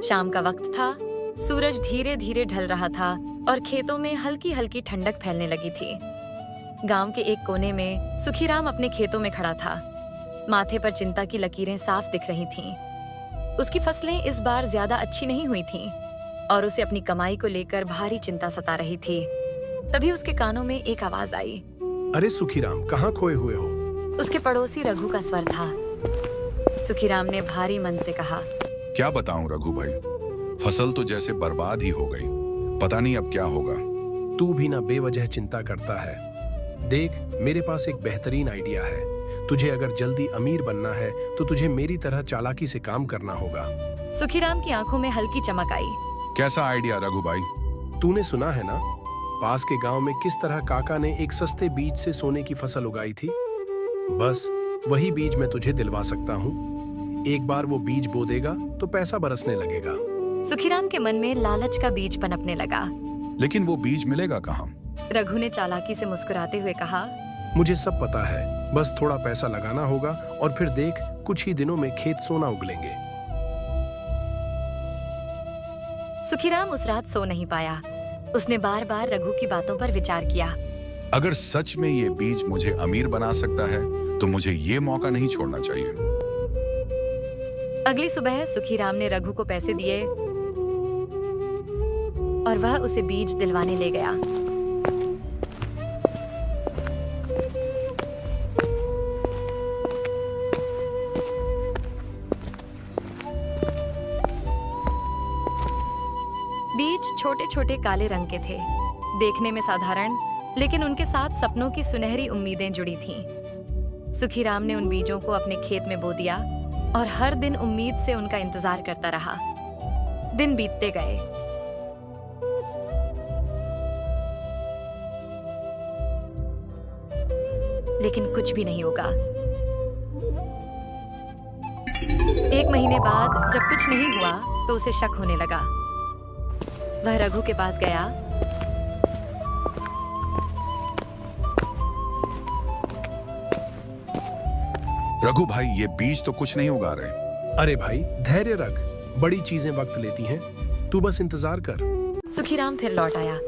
शाम का वक्त था। सूरज धीरे धीरे ढल रहा था और खेतों में हल्की हल्की ठंडक फैलने लगी थी। गांव के एक कोने में सुखीराम अपने खेतों में खड़ा था। माथे पर चिंता की लकीरें साफ दिख रही थीं। उसकी फसलें इस बार ज्यादा अच्छी नहीं हुई थीं और उसे अपनी कमाई को लेकर भारी चिंता सता रही थी। तभी उसके कानों में एक आवाज आई। अरे सुखीराम, कहाँ खोए हुए हो? उसके पड़ोसी रघु का स्वर था। सुखीराम ने भारी मन से कहा, क्या बताऊं रघु भाई, फसल तो जैसे बर्बाद ही हो गई। पता नहीं अब क्या होगा। तू भी ना बेवजह चिंता करता है। देख, मेरे पास एक बेहतरीन आइडिया है। तुझे अगर जल्दी अमीर बनना है तो तुझे मेरी तरह चालाकी से काम करना होगा। सुखीराम की आंखों में हल्की चमक आई। कैसा आइडिया रघु भाई? तूने सुना है ना, पास के गांव में किस तरह काका ने एक सस्ते बीज से सोने की फसल उगाई थी? बस वही बीज मैं तुझे दिलवा सकता हूँ। एक बार वो बीज बो देगा तो पैसा बरसने लगेगा। सुखीराम के मन में लालच का बीज पनपने लगा। लेकिन वो बीज मिलेगा कहाँ? रघु ने चालाकी से मुस्कुराते हुए कहा, मुझे सब पता है, बस थोड़ा पैसा लगाना होगा और फिर देख, कुछ ही दिनों में खेत सोना उगलेंगे। सुखीराम उस रात सो नहीं पाया। उसने बार बार रघु की बातों पर विचार किया। अगर सच में ये बीज मुझे अमीर बना सकता है तो मुझे ये मौका नहीं छोड़ना चाहिए। अगली सुबह सुखीराम ने रघु को पैसे दिए और वह उसे बीज दिलवाने ले गया। बीज छोटे छोटे काले रंग के थे, देखने में साधारण, लेकिन उनके साथ सपनों की सुनहरी उम्मीदें जुड़ी थीं। सुखीराम ने उन बीजों को अपने खेत में बो दिया और हर दिन उम्मीद से उनका इंतजार करता रहा। दिन बीतते गए। लेकिन कुछ भी नहीं होगा। एक महीने बाद जब कुछ नहीं हुआ तो उसे शक होने लगा। वह रघु के पास गया। रघु भाई, ये बीज तो कुछ नहीं उगा रहे। अरे भाई, धैर्य रख, बड़ी चीजें वक्त लेती हैं। तू बस इंतजार कर। सुखीराम फिर लौट आया,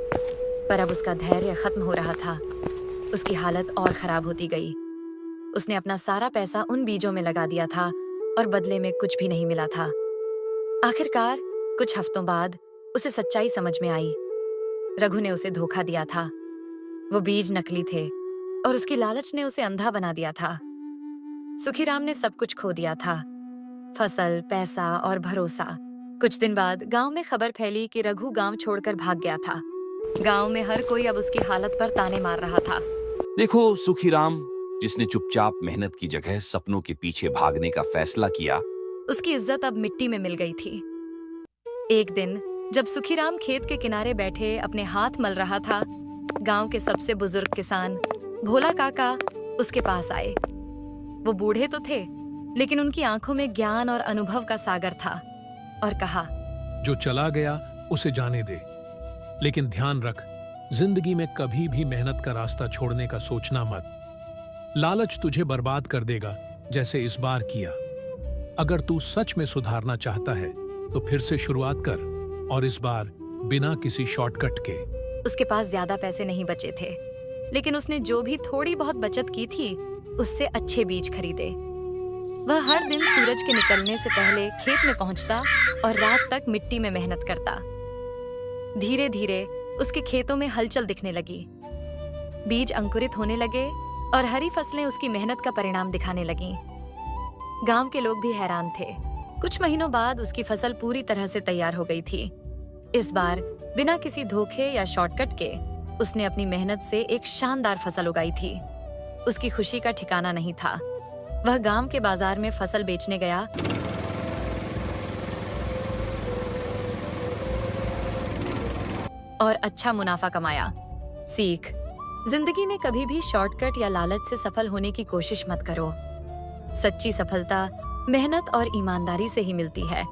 पर अब उसका धैर्य खत्म हो रहा था। उसकी हालत और खराब होती गई। उसने अपना सारा पैसा उन बीजों में लगा दिया था और बदले में कुछ भी नहीं मिला था। आखिरकार कुछ हफ्तों बाद उसे सच्चाई समझ में आई। रघु ने उसे धोखा दिया था। वो बीज नकली थे और उसकी लालच ने उसे अंधा बना दिया था। सुखीराम ने सब कुछ खो दिया था, फसल, पैसा और भरोसा। कुछ दिन बाद गांव में खबर फैली कि रघु गांव छोड़कर भाग गया था। गांव में हर कोई अब उसकी हालत पर ताने मार रहा था। देखो, सुखीराम जिसने चुपचाप मेहनत की जगह सपनों के पीछे भागने का फैसला किया, उसकी इज्जत अब मिट्टी में मिल गई थी। एक दिन जब सुखीराम खेत के किनारे बैठे अपने हाथ मल रहा था, गांव के सबसे बुजुर्ग किसान भोला काका उसके पास आए। वो बूढ़े तो थे, लेकिन उनकी आंखों में ज्ञान और अनुभव का सागर था और कहा, जो चला गया उसे जाने दे, लेकिन ध्यान रख, जिंदगी में कभी भी मेहनत का रास्ता छोड़ने का सोचना मत। लालच तुझे बर्बाद कर देगा, जैसे इस बार किया। अगर तू सच में सुधारना चाहता है तो फिर से शुरुआत कर, और इस बार बिना किसी शॉर्टकट के। उसके पास ज्यादा पैसे नहीं बचे थे, लेकिन उसने जो भी थोड़ी बहुत बचत की थी उससे अच्छे बीज खरीदे। वह हर दिन सूरज के निकलने से पहले खेत में पहुंचता और रात तक मिट्टी में मेहनत करता। धीरे धीरे उसके खेतों में हलचल दिखने लगी। बीज अंकुरित होने लगे और हरी फसलें उसकी मेहनत का परिणाम दिखाने लगीं। गांव के लोग भी हैरान थे। कुछ महीनों बाद उसकी फसल पूरी तरह से तैयार हो गई थी। इस बार बिना किसी धोखे या शॉर्टकट के उसने अपनी मेहनत से एक शानदार फसल उगाई थी। उसकी खुशी का ठिकाना नहीं था। वह गांव के बाजार में फसल बेचने गया और अच्छा मुनाफा कमाया। सीख: जिंदगी में कभी भी शॉर्टकट या लालच से सफल होने की कोशिश मत करो। सच्ची सफलता मेहनत और ईमानदारी से ही मिलती है।